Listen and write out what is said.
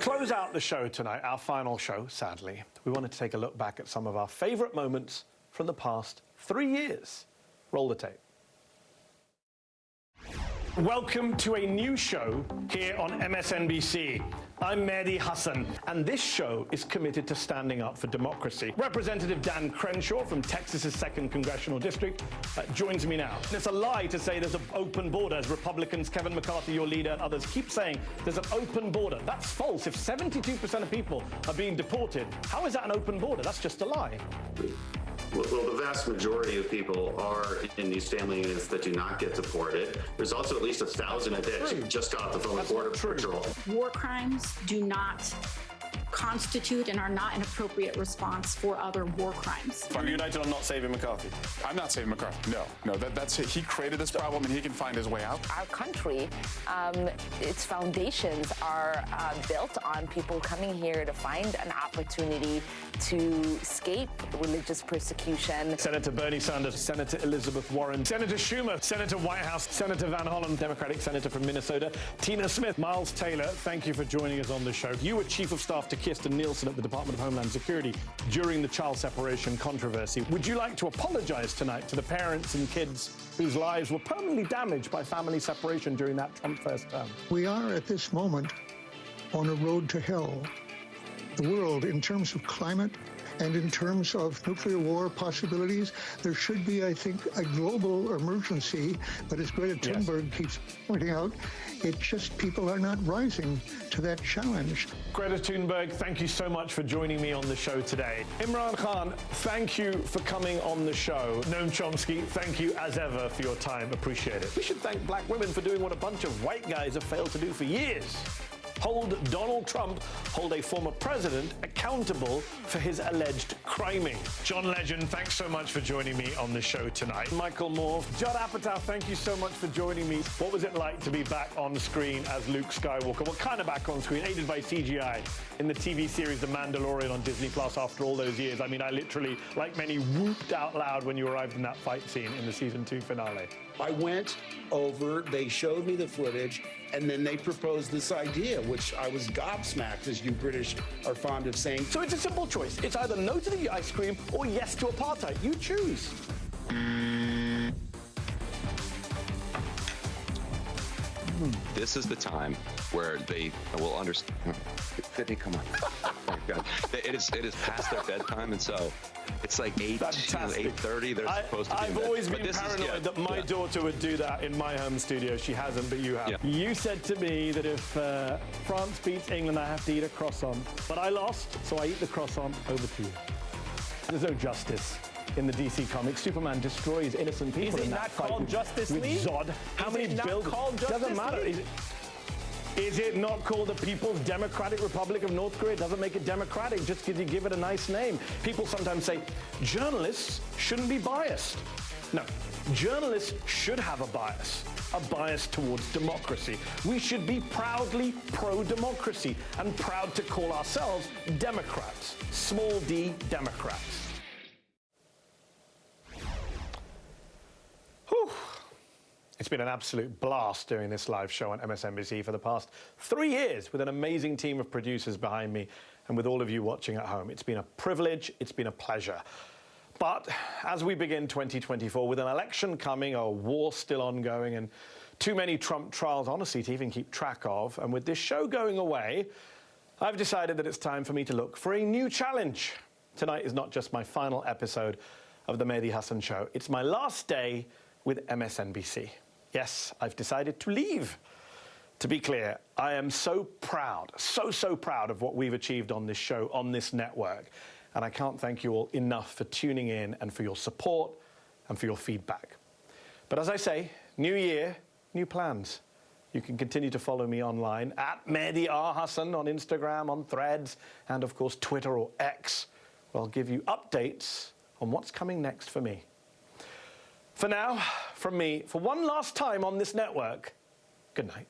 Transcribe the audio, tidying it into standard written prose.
close out the show tonight, our final show, sadly, we wanted to take a look back at some of our favourite moments from the past 3 years. Roll the tape. Welcome to a new show here on MSNBC. I'm Medhi Hasan, and this show is committed to standing up for democracy. Representative Dan Crenshaw from Texas's 2nd Congressional District joins me now. It's a lie to say there's an open border, as Republicans, Kevin McCarthy, your leader, and others keep saying there's an open border. That's false. If 72% of people are being deported, how is that an open border? That's just a lie. Well, the vast majority of people are in these family units that do not get deported. There's also at least 1,000 a day. Just got off the phone with Border Patrol. War crimes do not constitute and are not an appropriate response for other war crimes. Are you united on not saving McCarthy? I'm not saving McCarthy. No, that's it. He created this problem and he can find his way out. Our country, its foundations are built on people coming here to find an opportunity to escape religious persecution. Senator Bernie Sanders, Senator Elizabeth Warren, Senator Schumer, Senator Whitehouse, Senator Van Hollen, Democratic Senator from Minnesota, Tina Smith, Miles Taylor, thank you for joining us on the show. You were Chief of Staff to Kirstjen Nielsen at the Department of Homeland Security during the child separation controversy. Would you like to apologize tonight to the parents and kids whose lives were permanently damaged by family separation during that Trump first term? We are at this moment on a road to hell. The world, in terms of climate and in terms of nuclear war possibilities, there should be, I think, a global emergency. But as Greta Thunberg keeps pointing out, it's just people are not rising to that challenge. Greta Thunberg, thank you so much for joining me on the show today. Imran Khan, thank you for coming on the show. Noam Chomsky, thank you as ever for your time. Appreciate it. We should thank black women for doing what a bunch of white guys have failed to do for years. Hold Donald Trump, hold a former president accountable for his alleged criming. John Legend, thanks so much for joining me on the show tonight. Michael Moore, Judd Apatow, thank you so much for joining me. What was it like to be back on screen as Luke Skywalker? Well, kind of back on screen, aided by CGI in the TV series The Mandalorian on Disney Plus after all those years. I mean, I literally, like many, whooped out loud when you arrived in that fight scene in the season 2 finale. I went over, they showed me the footage, and then they proposed this idea, which I was gobsmacked, as you British are fond of saying. So it's a simple choice. It's either no to the ice cream or yes to apartheid. You choose. This is the time where they will understand. Come on. Oh, God. It is past their bedtime, and so it's like 8:30. They're supposed to be I've always been paranoid that my daughter would do that in my home studio. She hasn't, but you have. Yeah. You said to me that if France beats England, I have to eat a croissant. But I lost, so I eat the croissant. Over to you. There's no justice in the DC comics. Superman destroys innocent people. Is it not called Justice League? Zod. How many buildings? Doesn't matter. Is it not called the People's Democratic Republic of North Korea? It doesn't make it democratic just because you give it a nice name. People sometimes say journalists shouldn't be biased. No, journalists should have a bias towards democracy. We should be proudly pro-democracy and proud to call ourselves Democrats, small d Democrats. Whew. It's been an absolute blast doing this live show on MSNBC for the past 3 years with an amazing team of producers behind me and with all of you watching at home. It's been a privilege, it's been a pleasure. But as we begin 2024, with an election coming, a war still ongoing, and too many Trump trials, honestly, to even keep track of, and with this show going away, I've decided that it's time for me to look for a new challenge. Tonight is not just my final episode of The Medhi Hasan Show. It's my last day with MSNBC. Yes, I've decided to leave. To be clear, I am so proud, so proud of what we've achieved on this show, on this network. And I can't thank you all enough for tuning in and for your support and for your feedback. But as I say, new year, new plans. You can continue to follow me online at Medhi R. Hasan on Instagram, on Threads, and of course Twitter or X, where I'll give you updates on what's coming next for me. For now, from me, for one last time on this network, good night.